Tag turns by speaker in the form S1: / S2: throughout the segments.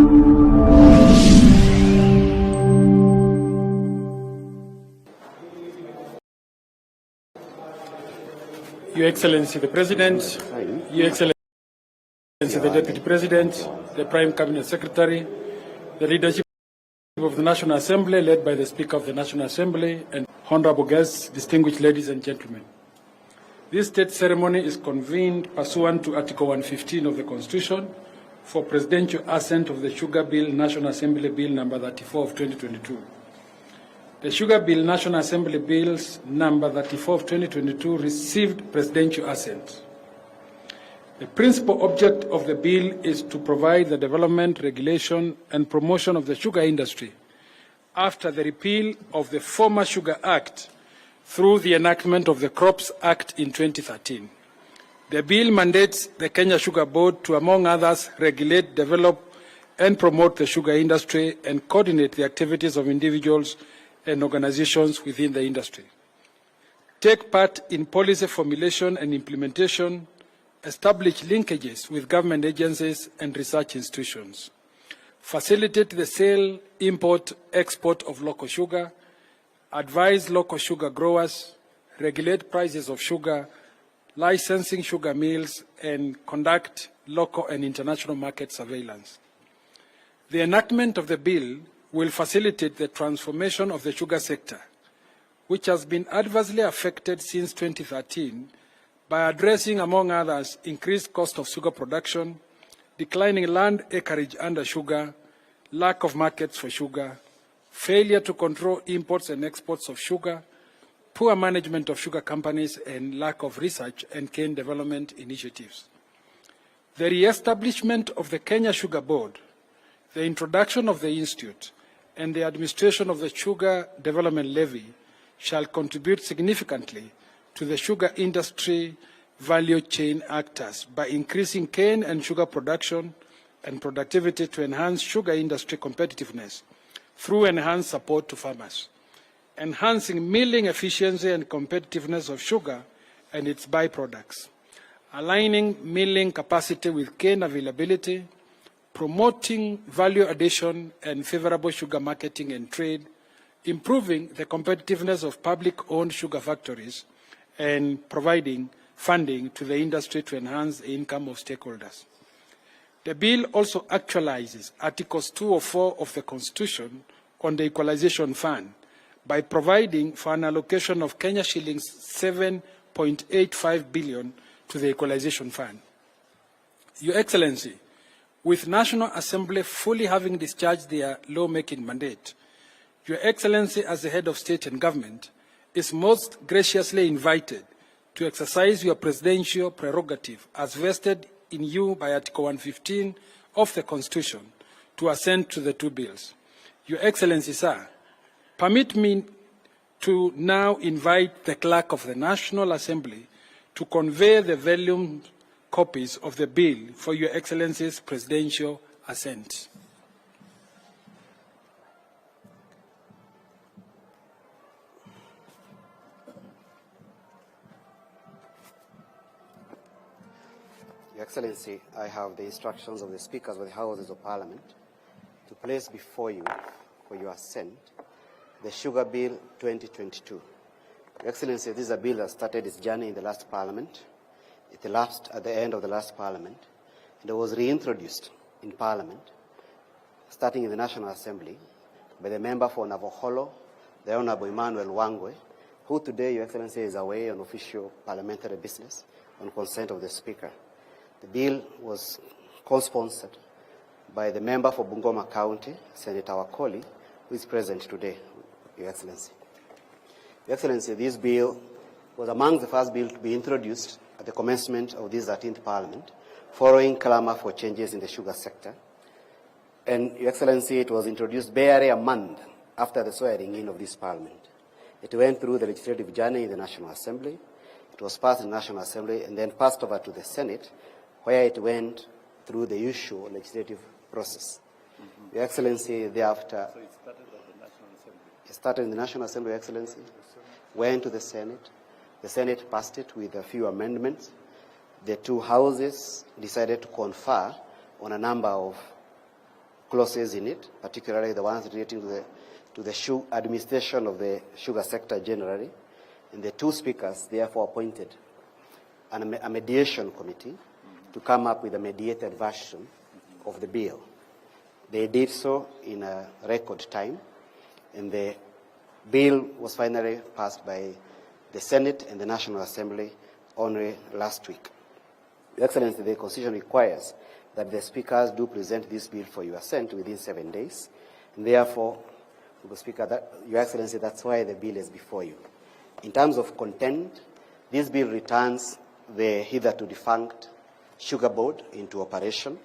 S1: Your Excellency the President, Your Excellency the Deputy President, the Prime Cabinet Secretary, the leadership of the National Assembly led by the Speaker of the National Assembly, and honorable guests, distinguished ladies and gentlemen. This state ceremony is convened pursuant to Article 115 of the Constitution for presidential assent of the Sugar Bill, National Assembly Bill number 34 of 2022. The Sugar Bill, National Assembly Bills number 34 of 2022 received presidential assent. The principal object of the bill is to provide the development, regulation, and promotion of the sugar industry after the repeal of the former Sugar Act through the enactment of the Crops Act in 2013. The bill mandates the Kenya Sugar Board to, among others, regulate, develop, and promote the sugar industry and coordinate the activities of individuals and organizations within the industry, take part in policy formulation and implementation, establish linkages with government agencies and research institutions, facilitate the sale, import, export of local sugar, advise local sugar growers, regulate prices of sugar, licensing sugar mills, and conduct local and international market surveillance. The enactment of the bill will facilitate the transformation of the sugar sector, which has been adversely affected since 2013 by addressing, among others, increased cost of sugar production, declining land acreage under sugar, lack of markets for sugar, failure to control imports and exports of sugar, poor management of sugar companies, and lack of research and cane development initiatives. The re-establishment of the Kenya Sugar Board, the introduction of the Institute, and the administration of the Sugar Development Levy shall contribute significantly to the sugar industry value chain actors by increasing cane and sugar production and productivity to enhance sugar industry competitiveness through enhanced support to farmers, enhancing milling efficiency and competitiveness of sugar and its byproducts, aligning milling capacity with cane availability, promoting value addition and favorable sugar marketing and trade, improving the competitiveness of public-owned sugar factories, and providing funding to the industry to enhance the income of stakeholders. The bill also actualizes Articles 204 of the Constitution on the Equalization Fund by providing for an allocation of Kenya shillings 7.85 billion to the Equalization Fund. Your Excellency, with National Assembly fully having discharged their law-making mandate, Your Excellency, as the head of state and government, is most graciously invited to exercise your presidential prerogative as vested in you by Article 115 of the Constitution to assent to the two bills. Your Excellency, sir, permit me to now invite the Clerk of the National Assembly to convey the volume copies of the bill for Your Excellency's presidential assent.
S2: Your Excellency, I have the instructions of the Speakers of the Houses of Parliament to place before you for your assent the Sugar Bill 2022. Your Excellency, this is a bill that started its journey in the last Parliament. It elapsed at the end of the last Parliament, and it was reintroduced in Parliament, starting in the National Assembly, by the member for Navoholo, the Honourable Emmanuel Wangwe, who today, Your Excellency, is away on official parliamentary business on consent of the Speaker. The bill was co-sponsored by the member for Bungoma County, Senator Wakoli, who is present today, Your Excellency. Your Excellency, this bill was among the first bills to be introduced at the commencement of this 13th Parliament, following clamour for changes in the sugar sector. And, Your Excellency, it was introduced barely a month after the swearing in of this Parliament. It went through the legislative journey in the National Assembly. It was passed in the National Assembly and then passed over to the Senate, where it went through the usual legislative process. Your Excellency, thereafter... So it started at the National Assembly? It started in the National Assembly, Your Excellency, went to the Senate. The Senate passed it with a few amendments. The two houses decided to confer on a number of clauses in it, particularly the ones relating to the administration of the sugar sector generally. And the two speakers therefore appointed a mediation committee to come up with a mediated version of the bill. They did so in a record time, and the bill was finally passed by the Senate and the National Assembly only last week. Your Excellency, the Constitution requires that the speakers do present this bill for your assent within 7 days. And therefore, Mr. Speaker, Your Excellency, that's why the bill is before you. In terms of content, this bill returns the hitherto defunct Sugar Board into operation.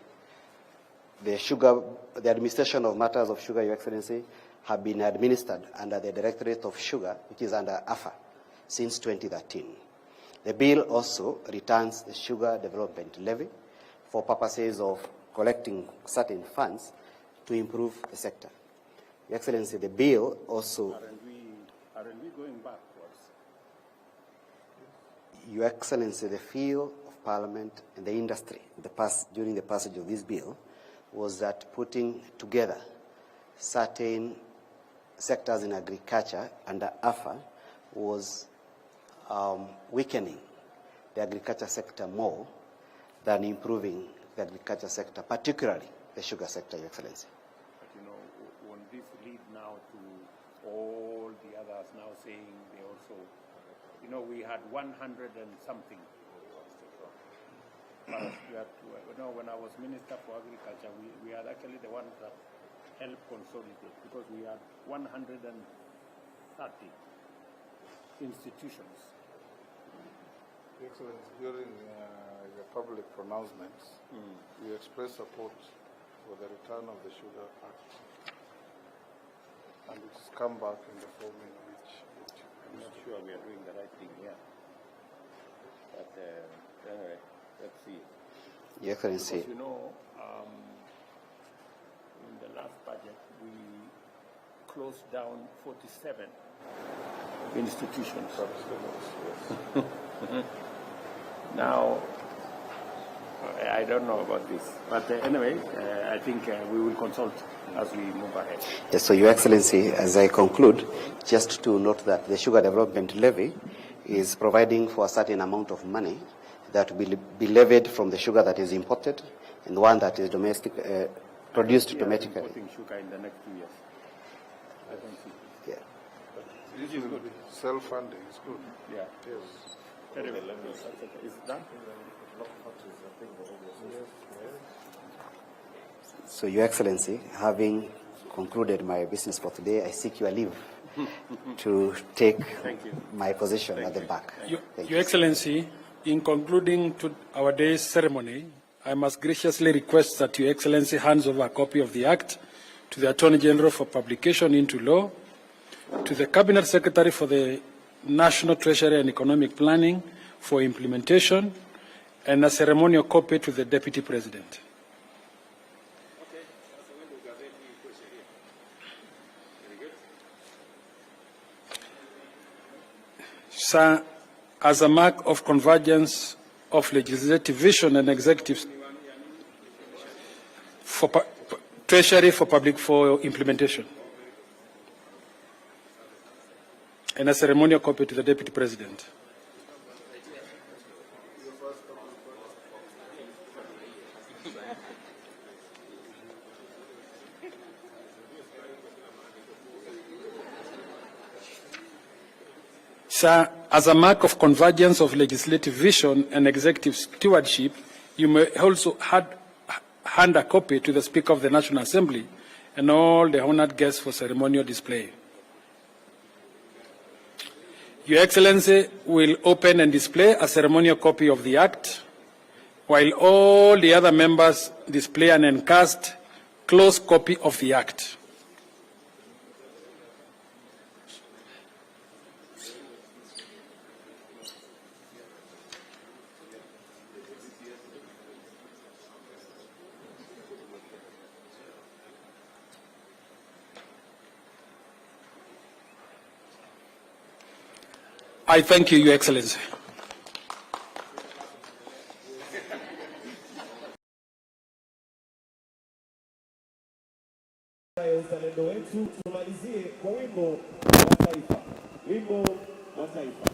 S2: The administration of matters of sugar, Your Excellency, have been administered under the Directorate of Sugar, which is under AFA, since 2013. The bill also returns the Sugar Development Levy for purposes of collecting certain funds to improve the sector. Your Excellency, the bill also...
S3: Aren't we going backwards?
S2: Your Excellency, the feel of Parliament and the industry during the passage of this bill was that putting together certain sectors in agriculture under AFA was weakening the agriculture sector more than improving the agriculture sector, particularly the sugar sector, Your Excellency.
S3: But you know, won't this lead now to all the others now saying they also, you know, we had 100 and something. When I was Minister for Agriculture, we are actually the ones that helped consolidate, because we had 130 institutions.
S4: Excellence, during the public pronouncements, we expressed support for the return of the Sugar Act, and it has come back in the form in which
S3: I'm not sure we are doing the right thing here. But anyway, let's see.
S2: Your Excellency.
S3: Because, you know, in the last budget, we closed down 47 institutions. Now, I don't know about this. But anyway, I think we will consult as we move ahead.
S2: Yes, so Your Excellency, as I conclude, just to note that the Sugar Development Levy is providing for a certain amount of money that will be levied from the sugar that is imported and the one that is produced domestically.
S3: Importing sugar in the next 2 years. I don't see.
S2: Yeah.
S4: this is good. Self-funding is good.
S3: Yeah.
S4: Yes.
S3: Very well. Is it done?
S2: So, Your Excellency, having concluded my business for today, I seek your leave to take my position at the back.
S1: Your Excellency, in concluding to our day's ceremony, I must graciously request that Your Excellency hands over a copy of the Act to the Attorney General for publication into law, to the Cabinet Secretary for the National Treasury and Economic Planning for implementation, and a ceremonial copy to the Deputy President. Sir, as a mark of convergence of legislative vision and executive for Treasury for implementation, and a ceremonial copy to the Deputy President. Sir, as a mark of convergence of legislative vision and executive stewardship, you may also hand a copy to the Speaker of the National Assembly and all the honored guests for ceremonial display. Your Excellency will open and display a ceremonial copy of the Act, while all the other members display an encased closed copy of the Act. I thank you, Your Excellency.
S5: uzalendo wetu. Tumalizie kwa wimbo wa taifa. Wimbo wa taifa.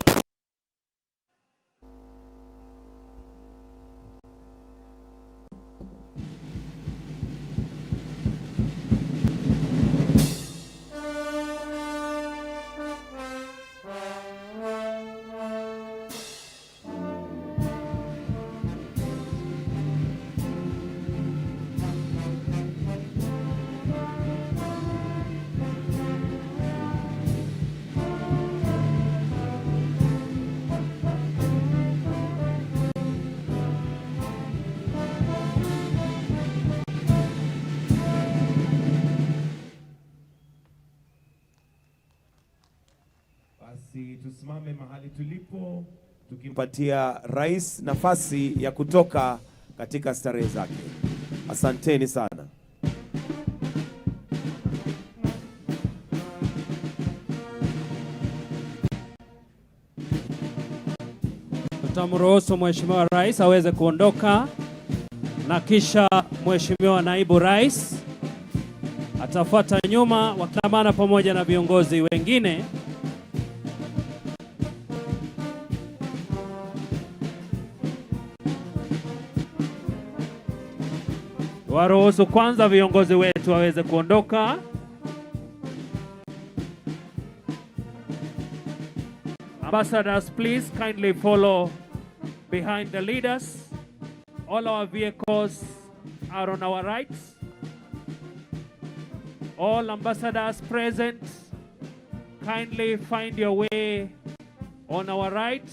S6: Basi tusimame mahali tulipo tukimpatia rais nafasi ya kutoka katika starehe zake. Asanteni sana.
S7: Tutamruhusu Mheshimiwa Rais aweze kuondoka na kisha Mheshimiwa Naibu Rais atafuata nyuma wakiandamana pamoja na viongozi wengine. Waruhusu kwanza viongozi wetu waweze kuondoka. Ambassadors, please kindly follow behind the leaders. All our vehicles are on our rights. All ambassadors present, kindly find your way on our right.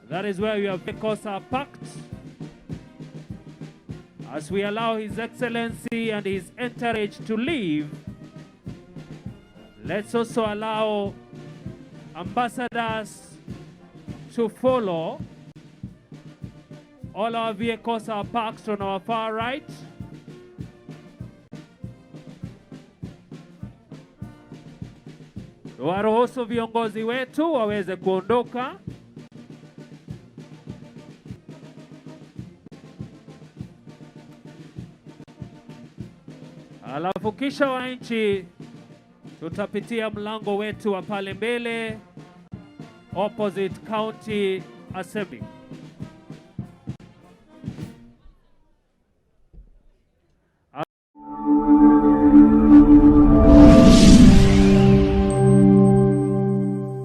S7: That is where your vehicles are parked. As we allow His Excellency and his entourage to leave, let's also allow ambassadors to follow. All our vehicles are parked on our far right. Waruhusu viongozi wetu waweze kuondoka. Alafu kisha wananchi tutapitia mlango wetu wa pale mbele opposite County Assembly.